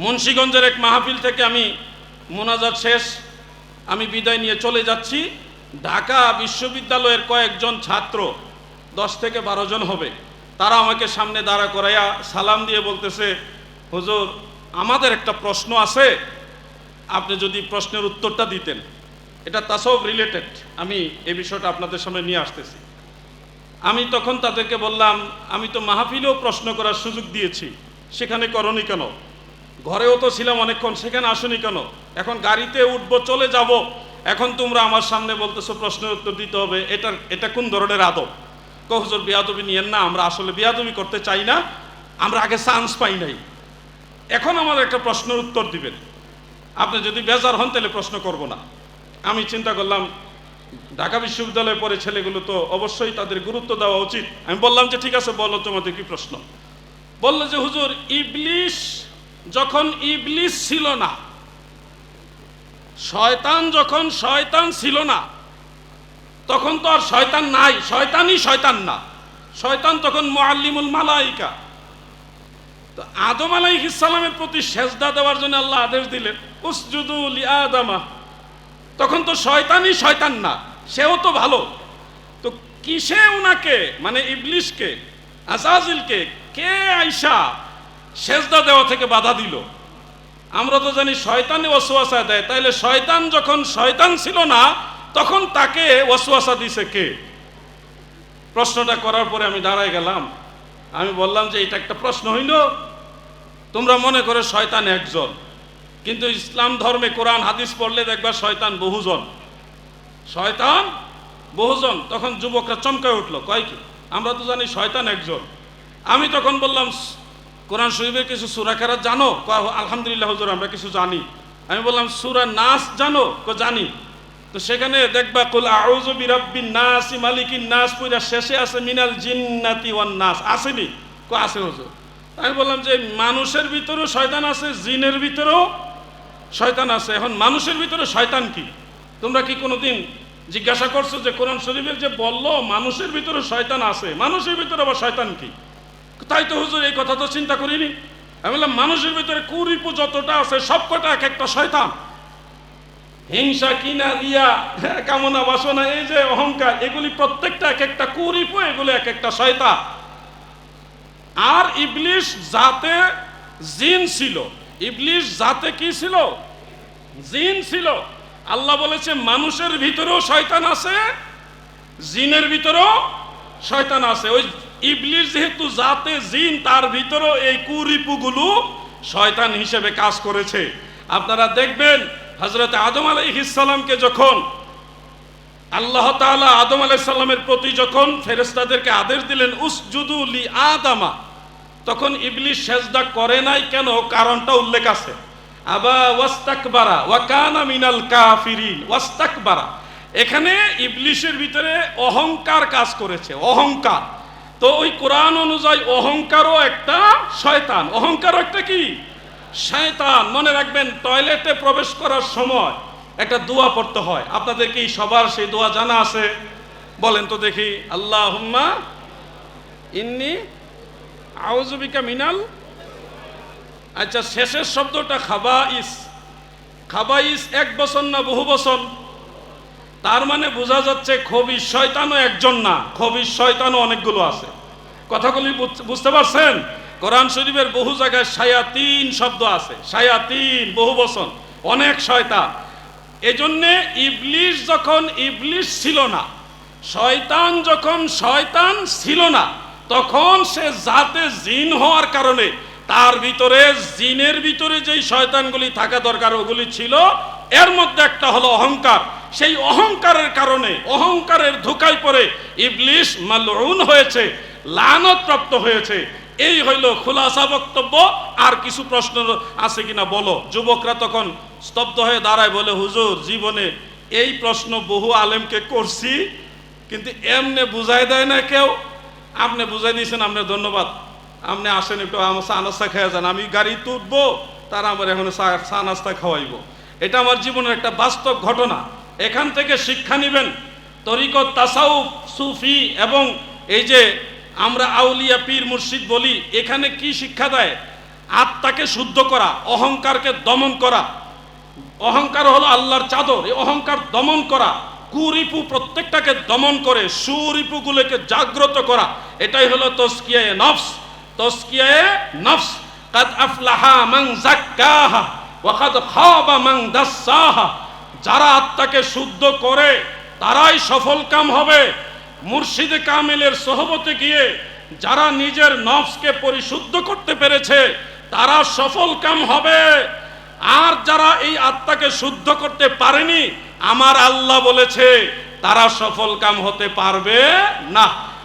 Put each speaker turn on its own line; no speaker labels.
মুন্সিগঞ্জের এক মাহফিল থেকে আমি মোনাজাত শেষ, আমি বিদায় নিয়ে চলে যাচ্ছি। ঢাকা বিশ্ববিদ্যালয়ের কয়েকজন ছাত্র, 10 থেকে 12 জন হবে, তারা আমাকে সামনে দাঁড়া করাইয়া সালাম দিয়ে বলতেছে, হুজুর আমাদের একটা প্রশ্ন আছে, আপনি যদি প্রশ্নের উত্তরটা দিতেন। এটা তাসাউফ রিলেটেড, আমি এই বিষয়টা আপনাদের সামনে নিয়ে আসতেছি। আমি তখন তাদেরকে বললাম, আমি তো মাহফিলেও প্রশ্ন করার সুযোগ দিয়েছি, সেখানে করনি কেন? ঘরেও তো ছিলাম অনেকক্ষণ, সেখানে আসনি কেন? এখন গাড়িতে উঠবো, চলে যাব, এখন তোমরা আমার সামনে বলতেছো প্রশ্নের উত্তর দিতে হবে, এটা কোন ধরনের আদব? হুজুর বিয়াদবি নিয়েন না, আমরা আসলে বিয়াদবি করতে চাই না, আমরা আগে চান্স পাই নাই, এখন আমার একটা প্রশ্নের উত্তর দিবেন, আপনি যদি বেজার হন তাহলে প্রশ্ন করব না। আমি চিন্তা করলাম ঢাকা বিশ্ববিদ্যালয়ে পড়ে ছেলেগুলো, তো অবশ্যই তাদের গুরুত্ব দেওয়া উচিত। আমি বললাম যে ঠিক আছে, বলো তোমাদের কি প্রশ্ন। বললো যে হুজুর, ইবলিশ যখন ইবলিশ ছিল না, শয়তান যখন শয়তান ছিল না, তখন তো আর শয়তান নাই, শয়তানই শয়তান না, শয়তান তখন মুআল্লিমুল মালাইকা। তো আদম আলাইহিস সালামের প্রতি সেজদা দেওয়ার জন্য আল্লাহ আদেশ দিলেন, উসজুদু লিআদামা, তখন তো শয়তানই শয়তান না, সেও তো ভালো। তো কিসে উনাকে, মানে ইবলিশকে, আজাজিলকে কে আইসা সেজদা দেওয়া থেকে বাধা দিল? আমরা তো জানি শয়তানে ওয়াসওয়াসা দেয়, তাইলে শয়তান যখন শয়তান ছিল না, তখন তাকে ওয়াসওয়াসা দিছে কে? প্রশ্নটা করার পরে আমি দাঁড়ায় গেলাম, আমি বললাম যে এটা একটা প্রশ্ন হইল, তোমরা মনে করে শয়তান একজন, কিন্তু ইসলাম ধর্মে কোরআন হাদিস পড়লে দেখবা শয়তান বহুজন, শয়তান বহুজন। তখন যুবকরা চমকায় উঠলো, কয় কি, আমরা তো জানি শয়তান একজন। আমি তখন বললাম, কোরআন শরীফের কিছু সূরা কেরাত জানো? আলহামদুলিল্লাহ হুজুর আমরা কিছু জানি। আমি বললাম সূরা নাস জানো? জানি। তো সেখানে দেখবা কুল আউযু বিরাব্বিন নাস মালিকিন নাস, পুরা শেষে আছে মিনাল জিন্নাতি ওয়ান নাস, আসেনি? আছে হুজুর। আমি বললাম যে মানুষের ভিতরেও শয়তান আছে, জিনের ভিতরেও শয়তান আছে। এখন মানুষের ভিতরে শয়তান কি? তোমরা কি কোনোদিন জিজ্ঞাসা করছো যে কোরআন শরীফের যে বললো মানুষের ভিতরে শয়তান আছে, মানুষের ভিতরে আবার শয়তান কি? তাই তো হুজুর, এই কথা তো চিন্তা করিনি। আমি বললাম মানুষের ভিতরে কুরিপু যতটা আছে সবকটা এক একটা শয়তান। হিংসা, কিনা, রিয়া, কামনা, বাসনা, এই যে অহংকার, এগুলি প্রত্যেকটা এক একটা কুরিপু, এগুলো এক একটা শয়তান। আর ইবলিশ জাতে জিন ছিল। ইবলিশ জাতে কি ছিল? জিন ছিল। আল্লাহ বলেছে মানুষের ভিতরেও শয়তান আছে, জিনের ভিতরেও শয়তান আছে। ওই ইবলিশ যেহেতু জাতে জিন, তার ভিতরেও এই কুরিপুগুলো শয়তান হিসেবে কাজ করেছে। আপনারা দেখবেন হযরত আদম আলাইহিস সালামকে যখন আল্লাহ তাআলা আদম আলাইহিস সালামের প্রতি যখন ফেরেশতাদেরকে আদেশ দিলেন উসজুদু লি আদামা, তখন ইবলিশ সেজদা করে নাই কেন? কারণটা উল্লেখ আছে। আবা ওয়াস্তাকবারা ওয়া কানা মিনাল কাফিরিন। ওয়াস্তাকবারা, এখানে ইবলিশের ভিতরে অহংকার কাজ করেছে, অহংকার। তো ওই কোরআন অনুযায়ী অহংকারও একটা শয়তান, অহংকারও একটা কি? শয়তান। মনে রাখবেন, টয়লেটে প্রবেশ করার সময় একটা দোয়া পড়তে হয়, আপনাদের কি সবার সেই দোয়া জানা আছে? বলেন তো দেখি। আল্লাহুম্মা ইন্নী আউযু বিকা মিনাল, আচ্ছা শেষের শব্দটা খাবাইস। খাবাইস এক বচন না বহু বচন? তার মানে বোঝা যাচ্ছে খবিশ শয়তানও একজন না, খবিশ শয়তানও অনেকগুলো আছে। কথাগুলি বুঝতে পারছেন? কোরআন শরীফের বহু জায়গায় শায়াতিন শব্দ আছে, শায়াতিন বহু বচন, অনেক শয়তান। এজন্যে ইবলিশ যখন ইবলিশ ছিল না, শয়তান যখন শয়তান ছিল না, তখন সে জাতে জিন হওয়ার কারণে তার ভিতরে, জিনের ভিতরে যেই শয়তানগুলি থাকা দরকার ওগুলি ছিল। এর মধ্যে একটা হলো অহংকার। সেই অহংকারের কারণে, অহংকারের ধোঁকায় পড়ে ইবলিশ মালউন হয়েছে, লানত প্রাপ্ত হয়েছে। এই হইল খুলাসা বক্তব্য। আর কিছু প্রশ্ন আছে কিনা বলো? যুবকরা তখন স্তব্ধ হয়ে দাঁড়ায়, বলে হুজুর জীবনে এই প্রশ্ন বহু আলেমকে করছি, কিন্তু এমনে বুঝাই দেয় না কেউ। আপনি বুঝাই দিয়েছেন, আপনার ধন্যবাদ। আপনি আসেন, একটু আমার চা নাস্তা খাওয়া যান, আমি গাড়িতে উঠবো, তারা আমার এখন চা নাস্তা খাওয়াইব। এটা আমার জীবনের একটা বাস্তব ঘটনা। এখান থেকে শিক্ষা নেবেন। তরিকত, তাসাউফ, সুফি এবং এই যে আমরা আউলিয়া, পীর, মুর্শিদ বলি, এখানে কি শিক্ষা দেয়? আত্মাকে শুদ্ধ করা, অহংকারকে দমন করা। অহংকার হলো আল্লাহর চাদর, এই অহংকার দমন করা, কুরিপু প্রত্যেকটাকে দমন করে সুরিপুগুলোকে জাগ্রত করা, এটাই হলো তাজকিয়ায়ে নফস। তাজকিয়ায়ে নফস, কাদ আফলাহা মান যাক্কাহা ওয়া কাদ খাবা মান দাসসাহা। যারা আত্মাকে শুদ্ধ করে তারাই সফলকাম হবে। মুর্শিদে কামিলের সোহবতে গিয়ে যারা নিজের নফসকে পরিশুদ্ধ করতে পেরেছে তারা সফলকাম হবে। আর যারা এই আত্মাকে শুদ্ধ করতে পারেনি, আমার আল্লাহ বলেছে তারা সফলকাম হতে পারবে না।